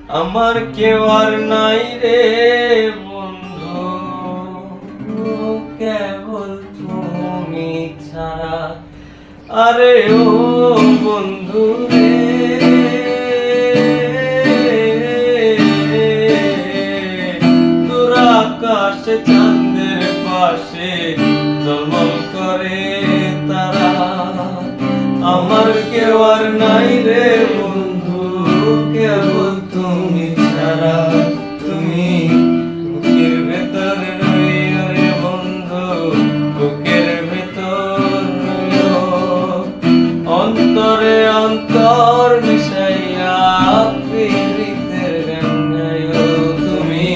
আমার কেউ আর নাই রে বন্ধু, কেবল তুমি ছাড়া। আরে ও বন্ধু রে, দূর আকাশে চাঁদের পাশে ঝলমল করে তারা। আমার কেউ আর নাই রে বন্ধু, কেবল তুমি ছাড়া। তুমি বুকের ভেতর রইও রে বন্ধু, বুকের ভেতর রইও। অন্তরে অন্তর মিশাইয়া প্রীতির গান গাইও। তুমি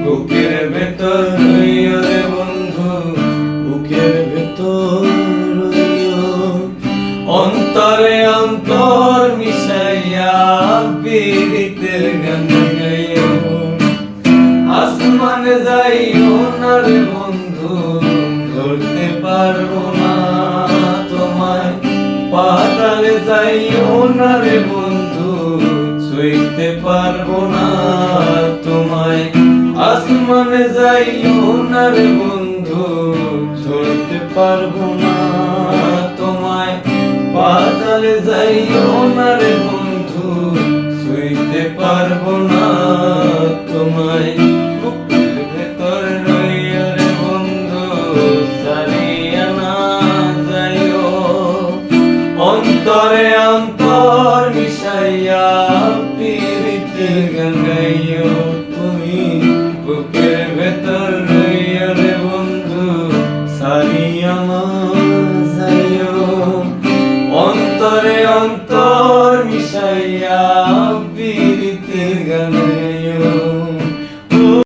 বুকের ভেতর রইও রে বন্ধু, বুকের ভেতর রইও। অন্তরে অন্তর মিশাইয়া প্রীতির গান গাইও। আসমানে যাইও না রে বন্ধু, ধরতে পারবো না তোমায়। পাতালে যাইও না রে বন্ধু, ছুঁইতে পারবো না তোমায়। আসমানে যাইও না রে বন্ধু, ধরতে পারবো না তোমায়। পাতালে যাইও না রে বন্ধু, ছুঁইতে পারবো না তোমায়। বুকের ভেতর রইও রে বন্ধু, ছাড়িয়া না যাইও। অন্তরে অন্তর মিশাইয়া প্রীতির গান গাইও। তুমি বুকের ভেতর রইও রে বন্ধু, ছাড়িয়া না যাইও। অন্তরে অন্তর মিশাইয়া প্রীতির গান গাইও।